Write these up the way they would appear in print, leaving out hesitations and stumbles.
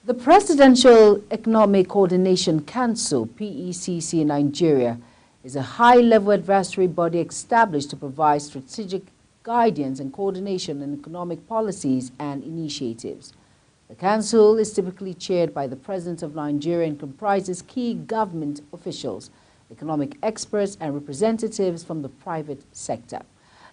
The Presidential Economic Coordination Council, PECC in Nigeria, is a high-level advisory body established to provide strategic guidance and coordination in economic policies and initiatives. The council is typically chaired by the President of Nigeria and comprises key government officials, economic experts, and representatives from the private sector.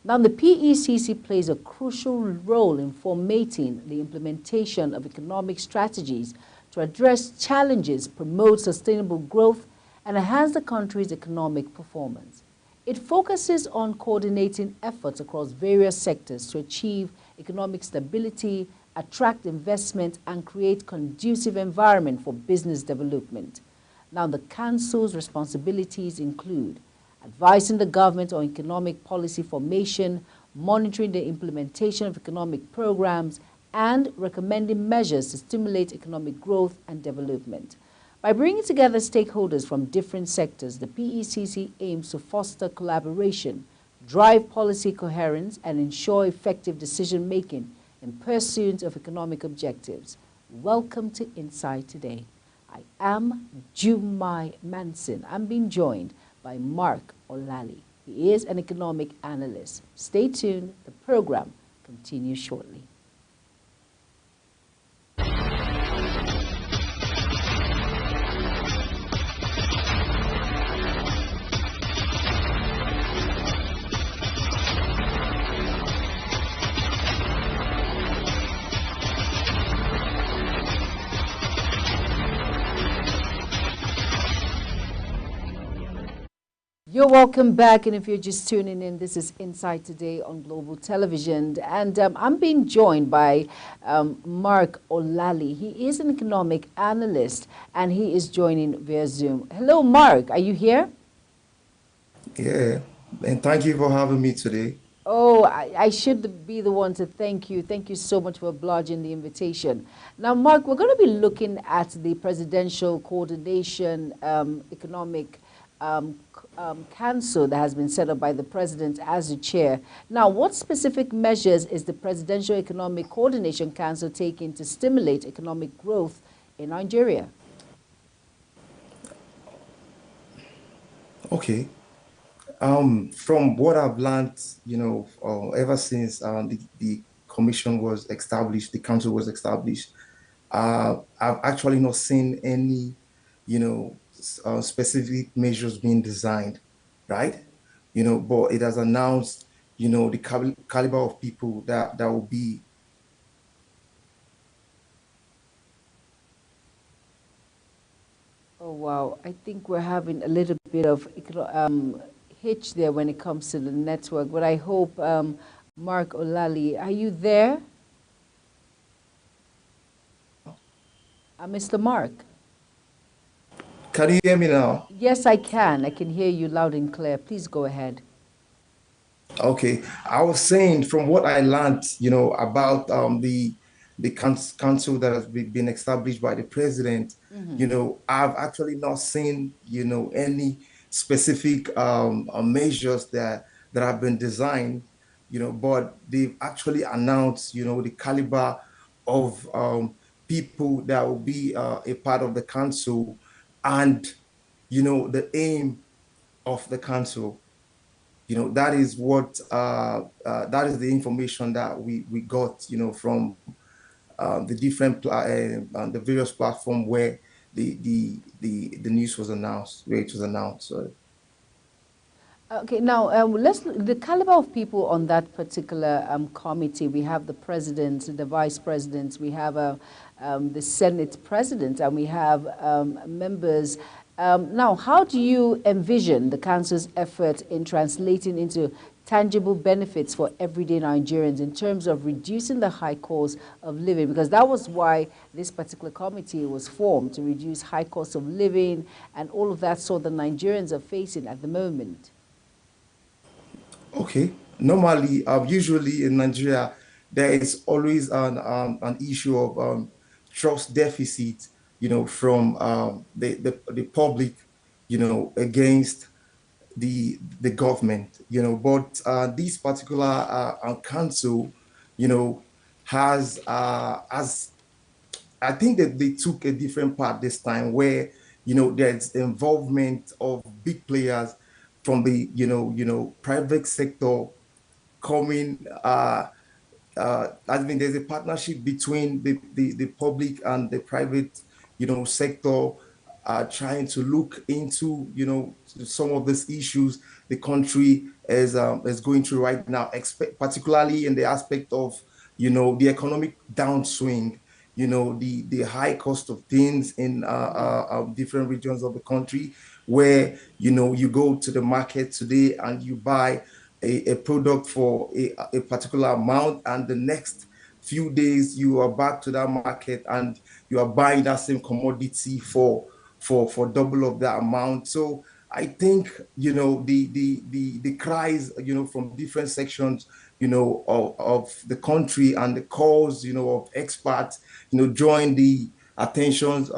Now, the PECC plays a crucial role in formatting the implementation of economic strategies to address challenges, promote sustainable growth, and enhance the country's economic performance. It focuses on coordinating efforts across various sectors to achieve economic stability, attract investment, and create conducive environment for business development. Now, the Council's responsibilities include advising the government on economic policy formation, monitoring the implementation of economic programs, and recommending measures to stimulate economic growth and development. By bringing together stakeholders from different sectors, the PECC aims to foster collaboration, drive policy coherence, and ensure effective decision-making in pursuit of economic objectives. Welcome to Insight Today. I am Jumai Manson. I'm being joined by Mark Olali. He is an economic analyst. Stay tuned. The program continues shortly. You're welcome back, and if you're just tuning in, this is Insight Today on Global Television, and I'm being joined by Mark Olali. He is an economic analyst, and he is joining via Zoom. Hello, Mark. Are you here? Yeah, and thank you for having me today. Oh, I should be the one to thank you. Thank you so much for obliging the invitation. Now, Mark, we're going to be looking at the Presidential Coordination Economic Council that has been set up by the President as the chair. Now, what specific measures is the Presidential Economic Coordination Council taking to stimulate economic growth in Nigeria? Okay. From what I've learned, ever since the commission was established, the council was established, I've actually not seen any, specific measures being designed, right? But it has announced, the caliber of people that will be. Oh, wow. I think we're having a little bit of hitch there when it comes to the network, but I hope, Mark Olali, are you there? Mr. Mark? Can you hear me now? Yes, I can. I can hear you loud and clear. Please go ahead. Okay, I was saying from what I learned, about the council that has been established by the president, I've actually not seen, any specific measures that have been designed, but they've actually announced, the caliber of people that will be a part of the council and, the aim of the council. That is what that is the information that we got, from the the various platform where the news was announced, where it was announced. So. Okay, now the caliber of people on that particular committee. We have the president, the vice president, we have the Senate president, and we have members. Now, how do you envision the council's effort in translating into tangible benefits for everyday Nigerians in terms of reducing the high cost of living? Because that was why this particular committee was formed, to reduce high cost of living and all of that sort that Nigerians are facing at the moment. Okay. Normally, usually in Nigeria, there is always an issue of trust deficit, from the public, against the government, But this particular council, has I think that they took a different path this time, where there's involvement of big players from the private sector coming. I mean, there's a partnership between the public and the private, sector, trying to look into, some of these issues the country is going through right now, particularly in the aspect of, the economic downswing, the high cost of things in different regions of the country, where, you go to the market today and you buy a product for a particular amount, and the next few days you are back to that market and you are buying that same commodity for double of that amount. So I think, the cries, from different sections, of the country, and the calls, of experts, drawing the attention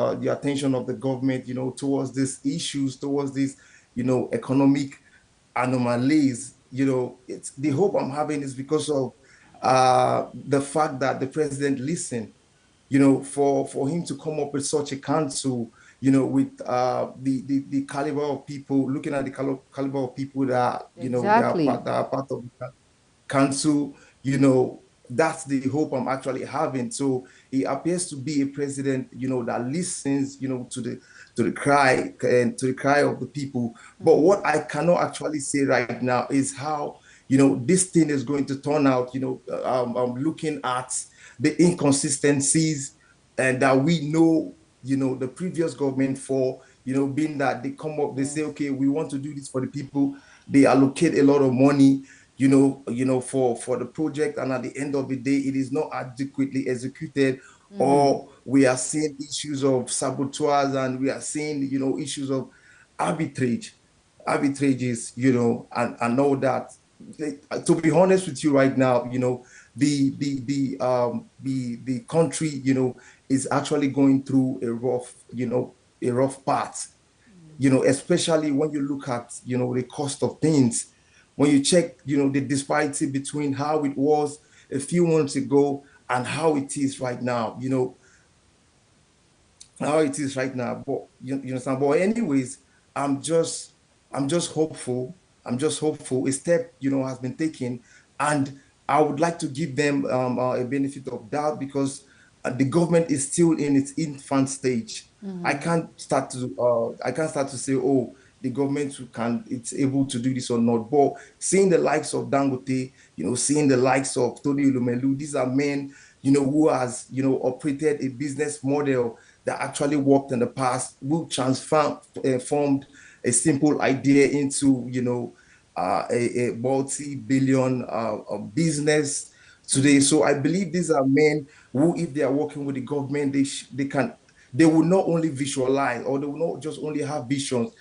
of the government, towards these issues, towards these, economic anomalies. It's the hope I'm having is because of the fact that the president listened, for him to come up with such a council, with the caliber of people, looking at the caliber of people that, Exactly. that are part of the council, that's the hope I'm actually having. So he appears to be a president, that listens, to the cry and to the cry of the people. But what I cannot actually say right now is how, this thing is going to turn out. I'm looking at the inconsistencies, and that we know, the previous government for, being that they come up, they say, Yes. okay, we want to do this for the people. They allocate a lot of money, for the project, and at the end of the day, it is not adequately executed, or we are seeing issues of saboteurs, and we are seeing, issues of arbitrage, arbitrages, and all that. To be honest with you right now, the country, is actually going through a rough part, especially when you look at, the cost of things. When you check, the disparity between how it was a few months ago and how it is right now, how it is right now. But you understand. But anyways, I'm just I'm just hopeful. I'm just hopeful. A step, has been taken, and I would like to give them a benefit of doubt, because the government is still in its infant stage. I can't start to say, oh, the government it's able to do this or not. But seeing the likes of Dangote, seeing the likes of Tony Lumelu, these are men, who has, operated a business model that actually worked in the past, who formed a simple idea into, a multi-billion business today. So I believe these are men who, if they are working with the government, they will not only visualize, or they will not just only have visions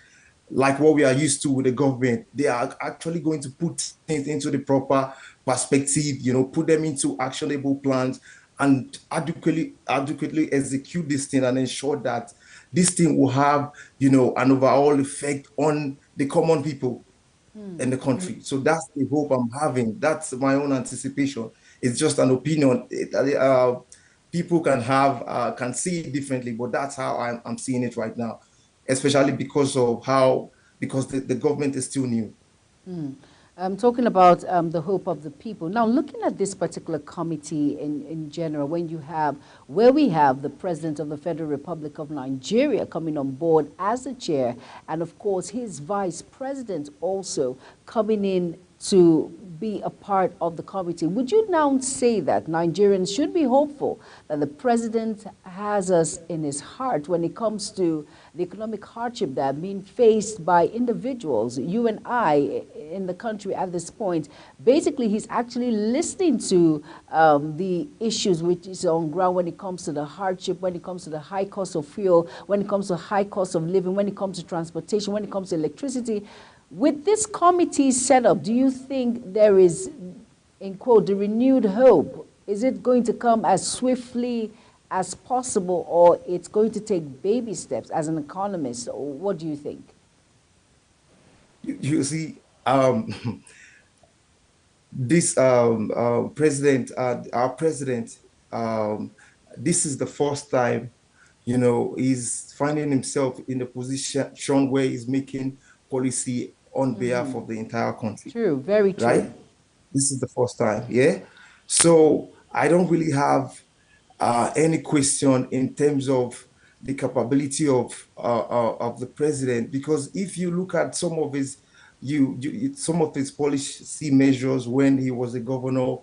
like what we are used to with the government. They are actually going to put things into the proper perspective, put them into actionable plans, and adequately execute this thing, and ensure that this thing will have, an overall effect on the common people in the country. So that's the hope I'm having. That's my own anticipation. It's just an opinion. People can see it differently, but that's how I'm seeing it right now, especially because the government is still new. Talking about the hope of the people. Now, looking at this particular committee in general, where we have the President of the Federal Republic of Nigeria coming on board as the chair, and of course his Vice President also coming in to be a part of the committee. Would you now say that Nigerians should be hopeful that the president has us in his heart when it comes to the economic hardship that are being faced by individuals, you and I, in the country at this point? Basically, he's actually listening to the issues which is on ground when it comes to the hardship, when it comes to the high cost of fuel, when it comes to high cost of living, when it comes to transportation, when it comes to electricity. With this committee set up, do you think there is, in quote, the renewed hope? Is it going to come as swiftly as possible, or it's going to take baby steps? As an economist, what do you think? You see, this president, our president, um, this is the first time, he's finding himself in a position where he's making policy on behalf of the entire country, True, very true. right? This is the first time, yeah. So I don't really have any question in terms of the capability of the president, because if you look at some of his some of his policy measures when he was a governor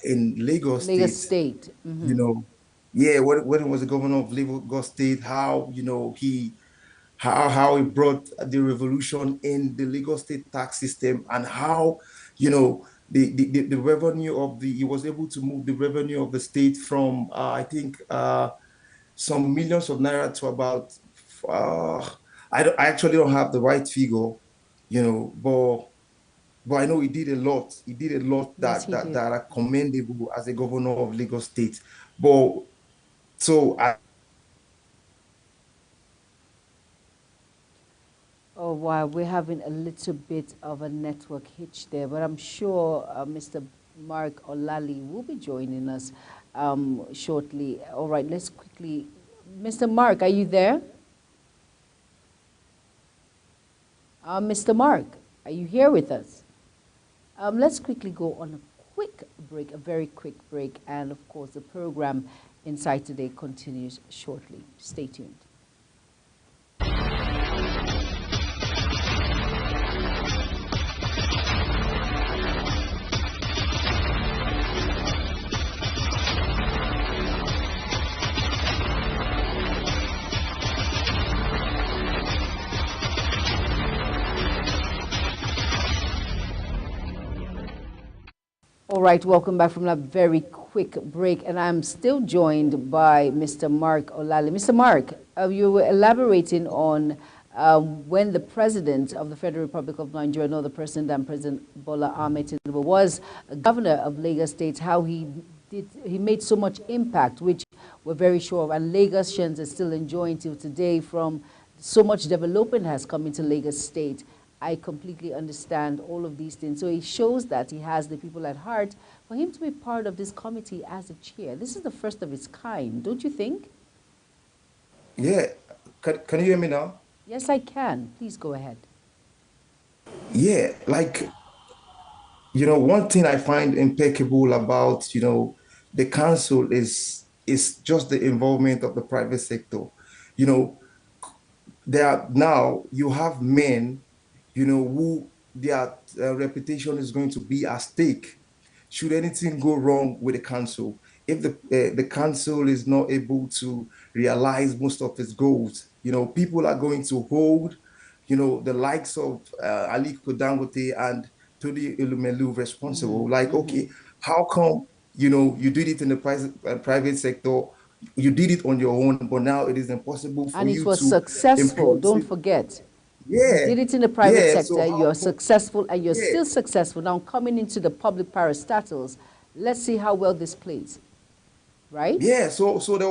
in Lagos Lagos State, State. you know, yeah, when he was the governor of Lagos State, how how he brought the revolution in the Lagos State tax system, and how the revenue of the he was able to move the revenue of the state from I think some millions of naira to about uh, I actually don't have the right figure, but I know he did a lot. He did a lot Yes, he did. that are commendable as a governor of Lagos State. But so I Oh, wow, we're having a little bit of a network hitch there, but I'm sure Mr. Mark Olali will be joining us shortly. All right, let's quickly. Mr. Mark, are you there? Mr. Mark, are you here with us? Let's quickly go on a quick break, a very quick break, and of course, the program Inside Today continues shortly. Stay tuned. All right, welcome back from that very quick break, and I'm still joined by Mr. Mark Olali. Mr. Mark, you were elaborating on when the President of the Federal Republic of Nigeria, no, the President and President Bola Ahmed Tinubu was a governor of Lagos State, how he made so much impact, which we're very sure of, and Lagosians are still enjoying till today from so much development has come into Lagos State. I completely understand all of these things. So it shows that he has the people at heart. For him to be part of this committee as a chair, this is the first of its kind, don't you think? yeah, can you hear me now? Yes, I can. Please go ahead. Yeah, like one thing I find impeccable about the council is just the involvement of the private sector. You know, there are now you have men, who their reputation is going to be at stake should anything go wrong with the council. If the council is not able to realize most of its goals, people are going to hold, the likes of Aliko Dangote and Tony Elumelu responsible. Like, okay, how come, you did it in the private sector, you did it on your own, but now it is impossible for And it you was to successful, employ. don't forget. You Yeah, did it in the private yeah. So sector, how you're come? successful, and you're Yeah, still successful. Now coming into the public parastatals, let's see how well this plays, right? yeah. So there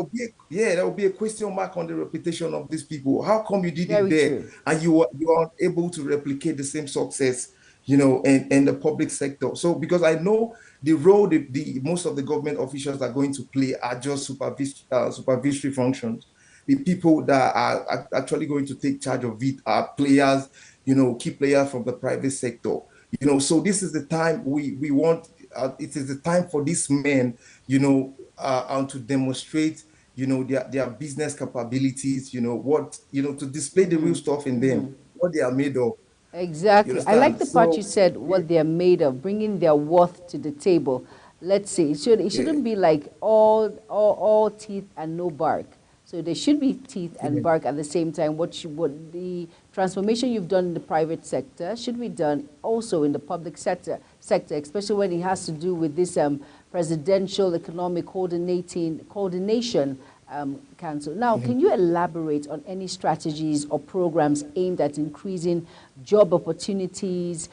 will be a question mark on the reputation of these people. How come you did it Very there true. and you aren't able to replicate the same success, in the public sector? So because I know the role the most of the government officials are going to play are just supervisory functions. The people that are actually going to take charge of it are players, key players from the private sector. So this is the time we want. It is the time for these men, and to demonstrate, their business capabilities. To display the real stuff in them, what they are made of. You Exactly. I like understand? the part you So said, yeah, what they're made of, bringing their worth to the table. Let's see, it yeah, shouldn't be like all teeth and no bark. So there should be teeth and yeah. bark at the same time. What the transformation you've done in the private sector should be done also in the public sector, especially when it has to do with this presidential economic coordination council. Now, Mhm. can you elaborate on any strategies or programs aimed at increasing job opportunities,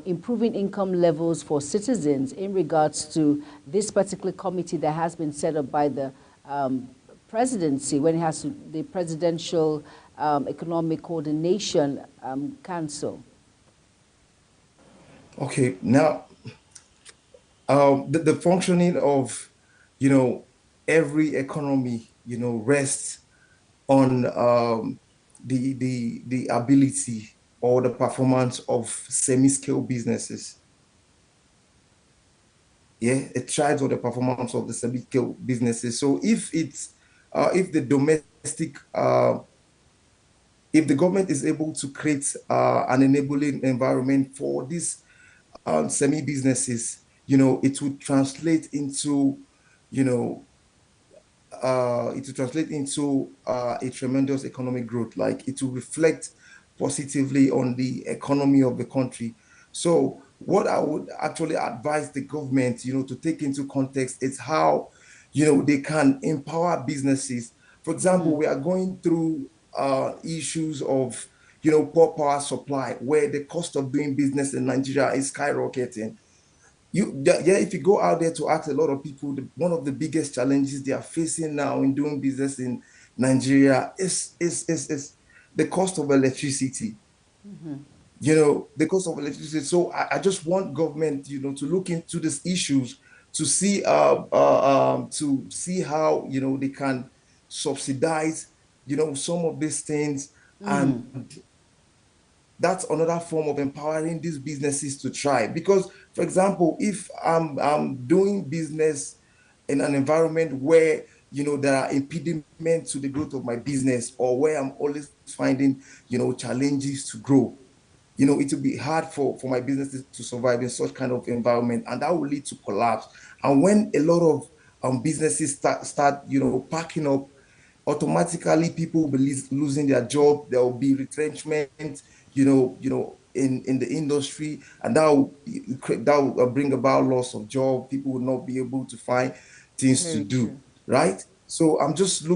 improving income levels for citizens in regards to this particular committee that has been set up by the presidency when it has to the Presidential Economic Coordination Council? Okay, now the functioning of, you know, every economy, rests on the ability or the performance of semi-scale businesses. Yeah, it thrives on the performance of the semi-scale businesses. So if the domestic if the government is able to create an enabling environment for these semi businesses, it would translate into, you know, it will translate into a tremendous economic growth. Like it will reflect positively on the economy of the country. So what I would actually advise the government, to take into context is how, they can empower businesses. For example, we are going through issues of, poor power supply, where the cost of doing business in Nigeria is skyrocketing. Yeah, if you go out there to ask a lot of people, one of the biggest challenges they are facing now in doing business in Nigeria is the cost of electricity. The cost of electricity. So I just want government, to look into these issues to see how, they can subsidize, some of these things. And that's another form of empowering these businesses to try. Because, for example, if I'm doing business in an environment where, there are impediments to the growth of my business, or where I'm always finding, challenges to grow, it will be hard for my businesses to survive in such kind of environment, and that will lead to collapse. And when a lot of businesses start, packing up, automatically people will be losing their job. There will be retrenchment, in the industry, and that will bring about loss of job. People will not be able to find things to Very do, true. right? So I'll just say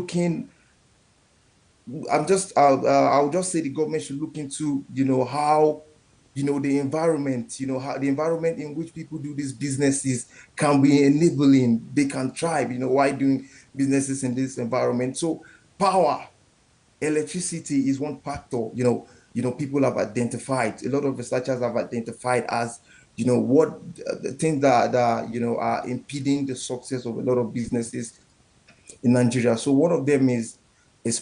the government should look into, how, the environment, how the environment in which people do these businesses can be enabling. They can thrive, while doing businesses in this environment. So power, electricity is one factor, people have identified. A lot of researchers have identified as, what the things that are impeding the success of a lot of businesses in Nigeria. So one of them is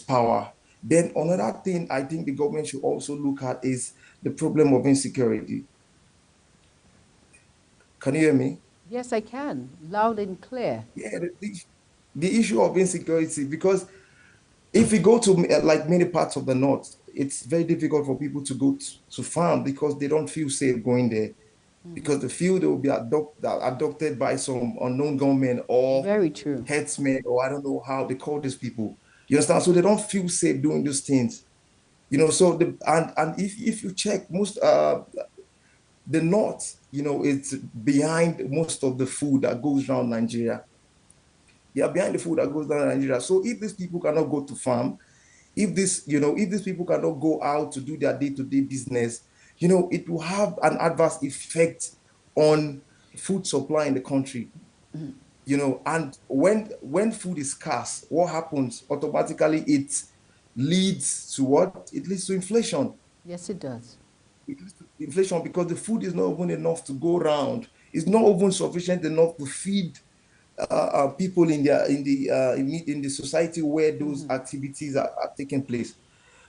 power. Then another thing I think the government should also look at is the problem of insecurity. Can you hear me? Yes, I can. Loud and clear. Yeah, the issue of insecurity, because if you go to like many parts of the north, it's very difficult for people to go to farm because they don't feel safe going there, because they feel they will be abducted by some unknown gunmen or Very true. headsmen, or I don't know how they call these people. You understand? So they don't feel safe doing these things. So and if you check most the north, it's behind most of the food that goes around Nigeria. They are behind the food that goes down in Nigeria. So if these people cannot go to farm, if these people cannot go out to do their day-to-day business, it will have an adverse effect on food supply in the country. And when food is scarce, what happens automatically? It leads to what? It leads to inflation. Yes, it does. It leads to inflation because the food is not even enough to go around. It's not even sufficient enough to feed people in the society where those activities are taking place.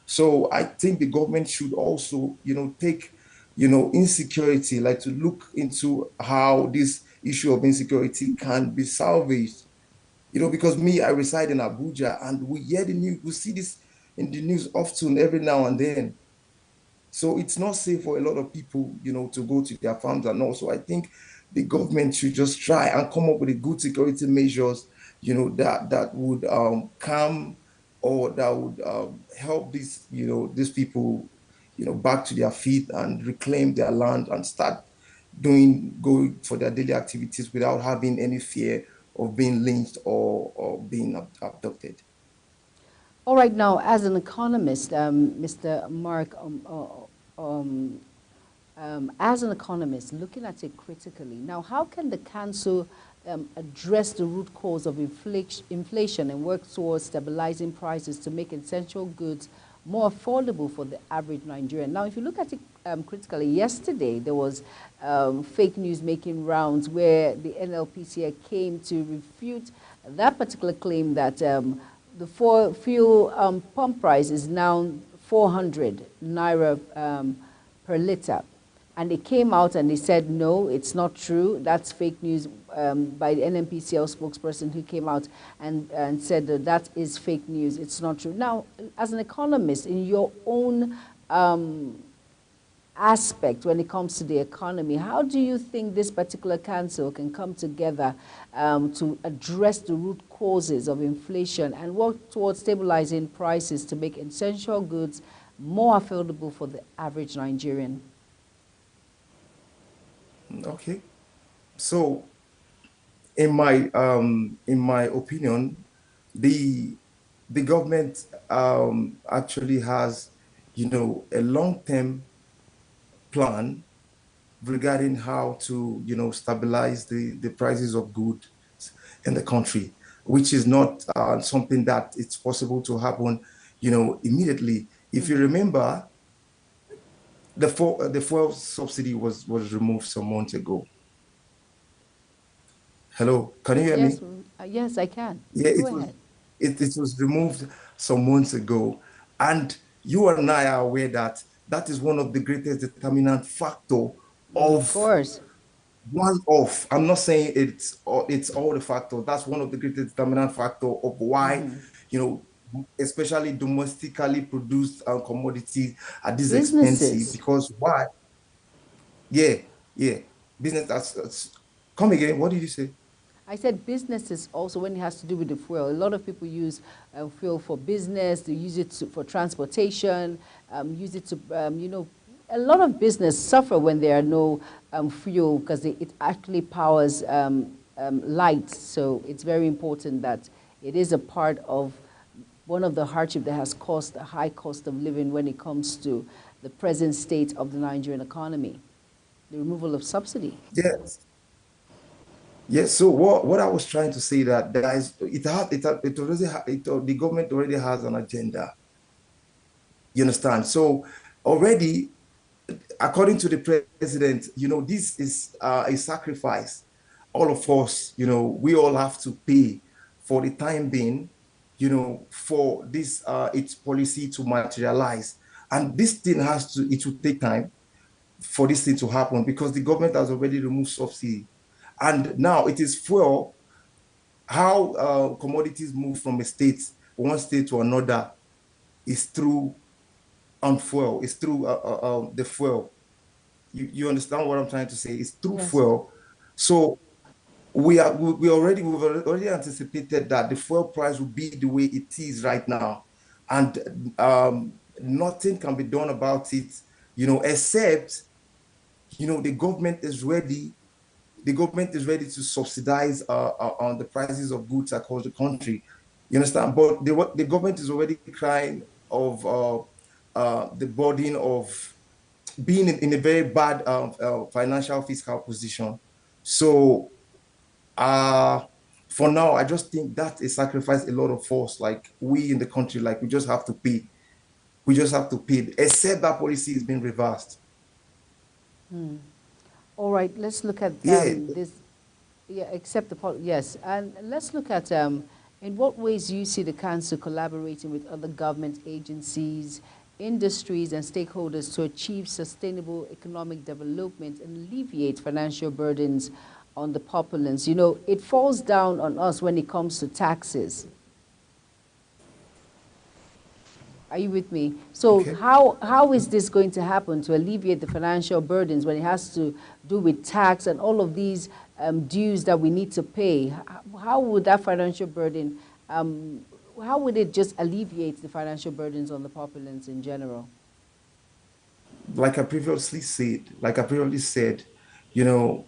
So I think the government should also, take, insecurity, like to look into how this issue of insecurity can be salvaged. Because me, I reside in Abuja, and we hear the news, we see this in the news often every now and then. So it's not safe for a lot of people, to go to their farms and all. So I think the government should just try and come up with a good security measures, that would calm, or that would help these people, back to their feet and reclaim their land and start going for their daily activities without having any fear of being lynched or being abducted. All right, now, as an economist, Mr. Mark, as an economist, looking at it critically, now, how can the council address the root cause of inflation and work towards stabilizing prices to make essential goods more affordable for the average Nigerian? Now, if you look at it critically, yesterday there was fake news making rounds where the NLPCA came to refute that particular claim that the fuel pump price is now 400 naira per liter. And they came out and they said, no, it's not true. That's fake news by the NNPCL spokesperson who came out and said that that is fake news. It's not true. Now, as an economist, in your own aspect when it comes to the economy, how do you think this particular council can come together to address the root causes of inflation and work towards stabilizing prices to make essential goods more affordable for the average Nigerian? Okay. So, in my opinion, the government actually has, a long-term plan regarding how to, stabilize the prices of goods in the country, which is not something that it's possible to happen, immediately. If you remember, the fuel subsidy was removed some months ago. Hello, can you hear Yes, me? yes, I can. Yeah, Go ahead. it was removed some months ago, and you and I are aware that that is one of the greatest determinant factor Of of course. one of. I'm not saying it's all the factors. That's one of the greatest determinant factor of why, you especially domestically produced commodities are this expensive. Businesses. Because why? Yeah, yeah. Business come again. What did you say? I said businesses also when it has to do with the fuel. A lot of people use fuel for business. They use it for transportation. Use it to, a lot of business suffer when there are no fuel because it actually powers lights. So it's very important that it is a part of one of the hardship that has caused a high cost of living when it comes to the present state of the Nigerian economy, the removal of subsidy. Yes. Yes, so what I was trying to say that there is it already the government already has an agenda. You understand? So already, according to the president, this is a sacrifice. All of us, we all have to pay for the time being, for this its policy to materialize. And this thing it will take time for this thing to happen because the government has already removed subsidy. And now it is fuel, how commodities move from one state to another is through on fuel, it's through the fuel. You understand what I'm trying to say? It's through Yes. fuel. So we've already anticipated that the fuel price will be the way it is right now. And nothing can be done about it, except, the government is ready to subsidize on the prices of goods across the country. You understand? But the government is already crying of the burden of being in a very bad financial fiscal position. So for now, I just think that is sacrifice a lot of us, like we in the country, like we just have to pay. We just have to pay, except that policy is being reversed. All right, let's look at Yeah, this. Yeah, accept the yes, and let's look at in what ways you see the council collaborating with other government agencies, industries, and stakeholders to achieve sustainable economic development and alleviate financial burdens on the populace. It falls down on us when it comes to taxes. Are you with me? So okay. how is this going to happen to alleviate the financial burdens when it has to do with tax and all of these dues that we need to pay? How would that financial burden, how would it just alleviate the financial burdens on the populace in general? Like I previously said, you know,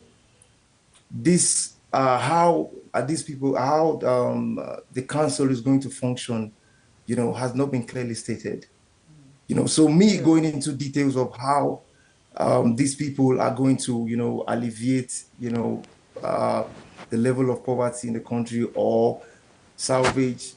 this how these people how the council is going to function, has not been clearly stated. So me True. going into details of how these people are going to, alleviate, the level of poverty in the country or salvage,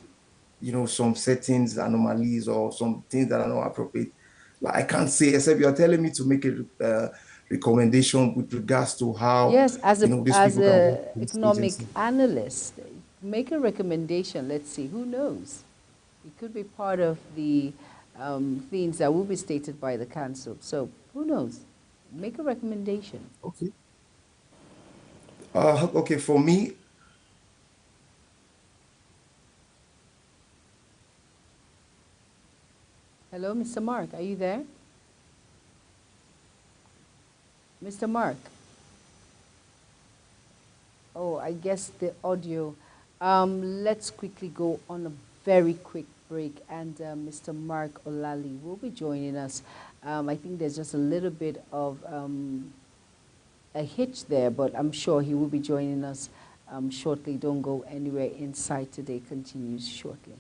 some settings, anomalies, or some things that are not appropriate. Like I can't say, except you're telling me to make a recommendation with regards to how, Yes, these as people can work a with economic agency. analyst, make a recommendation. Let's see, who knows? It could be part of the things that will be stated by the council. So who knows? Make a recommendation. Okay. Okay, for me, Hello, Mr. Mark, are you there? Mr. Mark? Oh, I guess the audio. Let's quickly go on a very quick break, and Mr. Mark Olali will be joining us. I think there's just a little bit of a hitch there, but I'm sure he will be joining us shortly. Don't go anywhere. Inside Today continues shortly.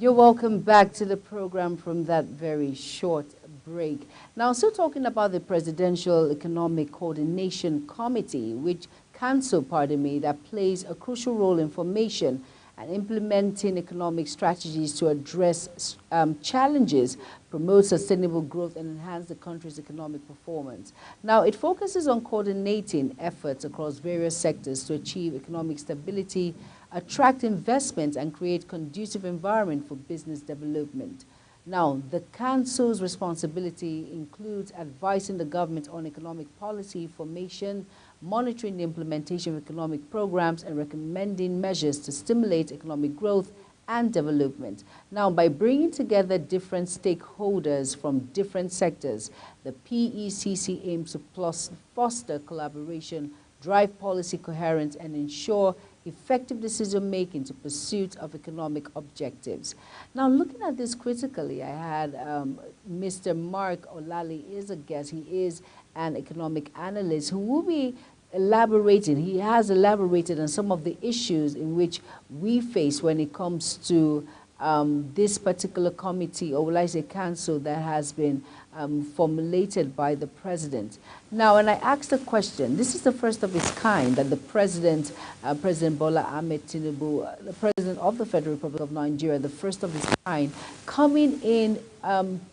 You're welcome back to the program from that very short break. Now, still talking about the Presidential Economic Coordination Committee, which Council, that plays a crucial role in formation and implementing economic strategies to address challenges, promote sustainable growth, and enhance the country's economic performance. Now, it focuses on coordinating efforts across various sectors to achieve economic stability, attract investment, and create conducive environment for business development. Now, the Council's responsibility includes advising the government on economic policy formation, monitoring the implementation of economic programs, and recommending measures to stimulate economic growth and development. Now, by bringing together different stakeholders from different sectors, the PECC aims to foster collaboration, drive policy coherence, and ensure effective decision-making to pursuit of economic objectives. Now, looking at this critically, I had Mr. Mark Olali is a guest. He is an economic analyst who will be elaborating. He has elaborated on some of the issues in which we face when it comes to this particular committee, or will I say council, that has been formulated by the president. Now, when I asked the question, this is the first of its kind that the president, President Bola Ahmed Tinubu, the president of the Federal Republic of Nigeria, the first of its kind, coming in,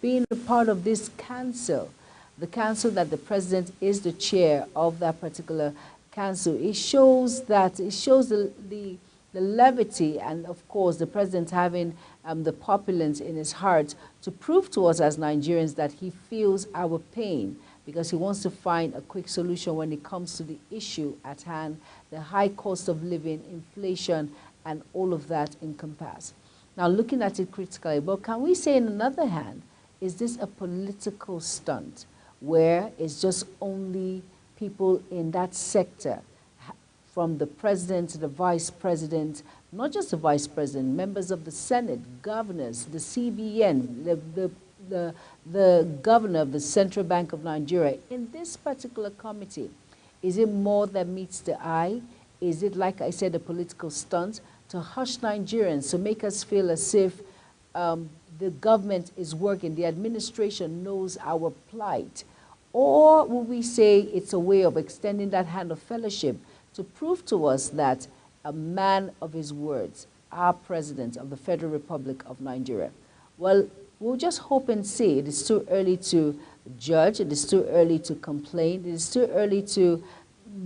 being a part of this council, the council that the president is the chair of that particular council. It shows the levity, and of course the president having the populace in his heart to prove to us as Nigerians that he feels our pain, because he wants to find a quick solution when it comes to the issue at hand, the high cost of living, inflation, and all of that encompassed. Now, looking at it critically, but can we say, on another hand, is this a political stunt where it's just only people in that sector, from the president to the vice president, not just the vice president, members of the Senate, governors, the CBN, the governor of the Central Bank of Nigeria, in this particular committee? Is it more that meets the eye? Is it, like I said, a political stunt to hush Nigerians, to make us feel as if the government is working, the administration knows our plight? Or will we say it's a way of extending that hand of fellowship to prove to us that a man of his words, our president of the Federal Republic of Nigeria? Well, we'll just hope and see. It is too early to judge. It is too early to complain. It is too early to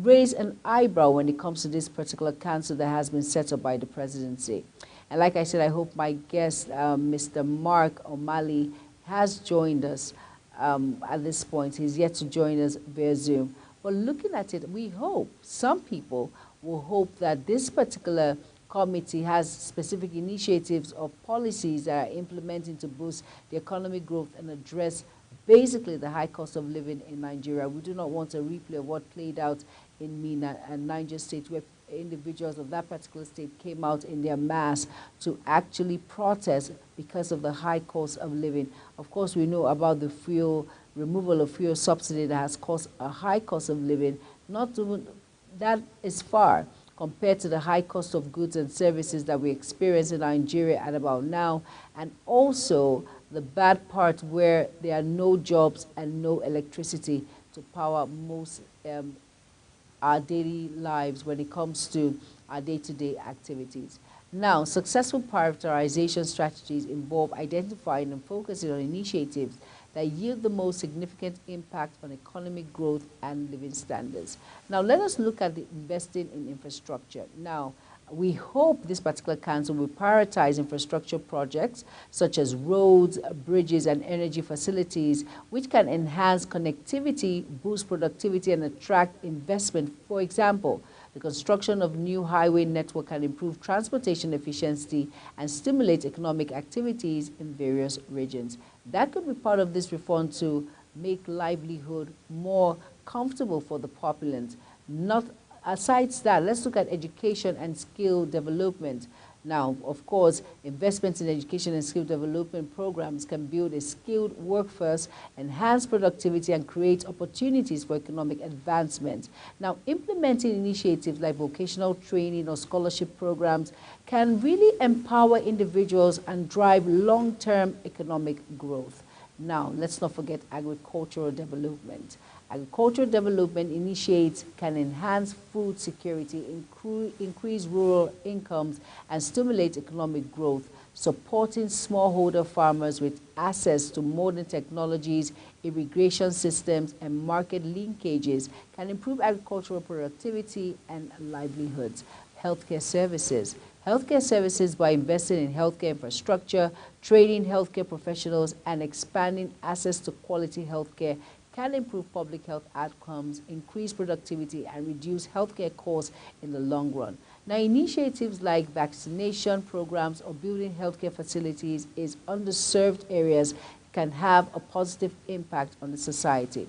raise an eyebrow when it comes to this particular council that has been set up by the presidency. And like I said, I hope my guest, Mr. Mark Omali, has joined us at this point. He's yet to join us via Zoom. But looking at it, we hope, some people will hope that this particular committee has specific initiatives or policies that are implementing to boost the economic growth and address basically the high cost of living in Nigeria. We do not want a replay of what played out in Minna and Niger State, where individuals of that particular state came out in their mass to actually protest because of the high cost of living. Of course, we know about the removal of fuel subsidy that has caused a high cost of living. Not even that is far compared to the high cost of goods and services that we experience in Nigeria at about now, and also the bad part where there are no jobs and no electricity to power most our daily lives when it comes to our day-to-day activities. Now, successful prioritization strategies involve identifying and focusing on initiatives that yield the most significant impact on economic growth and living standards. Now, let us look at the investing in infrastructure. Now, we hope this particular council will prioritize infrastructure projects such as roads, bridges, and energy facilities, which can enhance connectivity, boost productivity, and attract investment. For example, the construction of new highway network can improve transportation efficiency and stimulate economic activities in various regions. That could be part of this reform to make livelihood more comfortable for the populace. Aside that, let's look at education and skill development. Now, of course, investments in education and skill development programs can build a skilled workforce, enhance productivity, and create opportunities for economic advancement. Now, implementing initiatives like vocational training or scholarship programs can really empower individuals and drive long-term economic growth. Now, let's not forget agricultural development. Agricultural development initiates can enhance food security, increase rural incomes, and stimulate economic growth. Supporting smallholder farmers with access to modern technologies, irrigation systems, and market linkages can improve agricultural productivity and livelihoods. Healthcare services. Healthcare services, by investing in healthcare infrastructure, training healthcare professionals, and expanding access to quality healthcare, can improve public health outcomes, increase productivity, and reduce healthcare costs in the long run. Now, initiatives like vaccination programs or building healthcare facilities in underserved areas can have a positive impact on the society.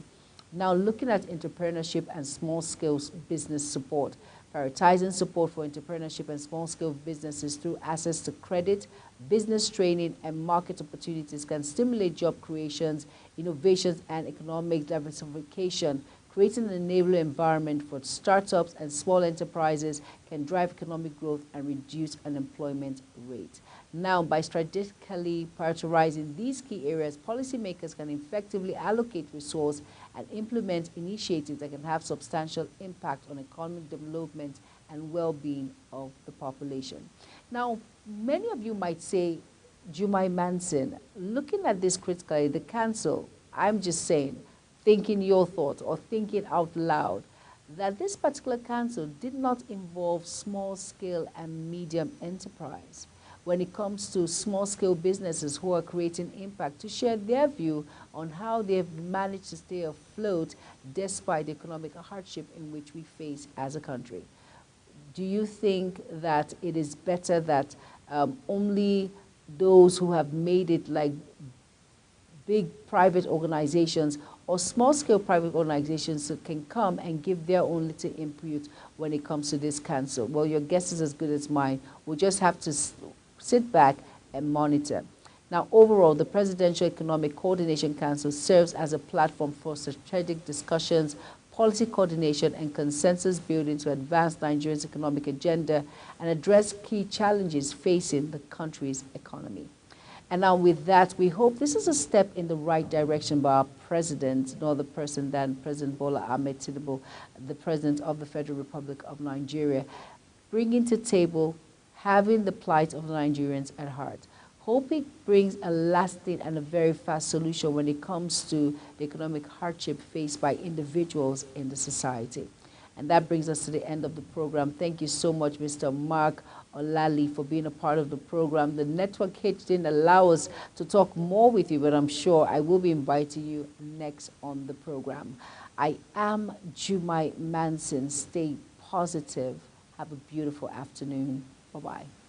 Now, looking at entrepreneurship and small-scale business support, prioritizing support for entrepreneurship and small-scale businesses through access to credit, business training, and market opportunities can stimulate job creations, innovations, and economic diversification. Creating an enabling environment for startups and small enterprises can drive economic growth and reduce unemployment rate. Now, by strategically prioritizing these key areas, policymakers can effectively allocate resources and implement initiatives that can have substantial impact on economic development and well-being of the population. Now, many of you might say, Jumai Manson, looking at this critically, the council, I'm just saying, thinking your thoughts or thinking out loud, that this particular council did not involve small-scale and medium enterprise when it comes to small-scale businesses who are creating impact, to share their view on how they have managed to stay afloat despite the economic hardship in which we face as a country. Do you think that it is better that only those who have made it, like big private organizations or small-scale private organizations, can come and give their own little input when it comes to this council? Well, your guess is as good as mine. We'll just have to sit back and monitor. Now, overall, the Presidential Economic Coordination Council serves as a platform for strategic discussions, policy coordination, and consensus building to advance Nigeria's economic agenda and address key challenges facing the country's economy. And now with that, we hope this is a step in the right direction by our president, no other person than President Bola Ahmed Tinubu, the President of the Federal Republic of Nigeria, bringing to table having the plight of the Nigerians at heart. Hope it brings a lasting and a very fast solution when it comes to the economic hardship faced by individuals in the society. And that brings us to the end of the program. Thank you so much, Mr. Mark Olali, for being a part of the program. The network hitch didn't allow us to talk more with you, but I'm sure I will be inviting you next on the program. I am Jumai Manson. Stay positive. Have a beautiful afternoon. Bye-bye.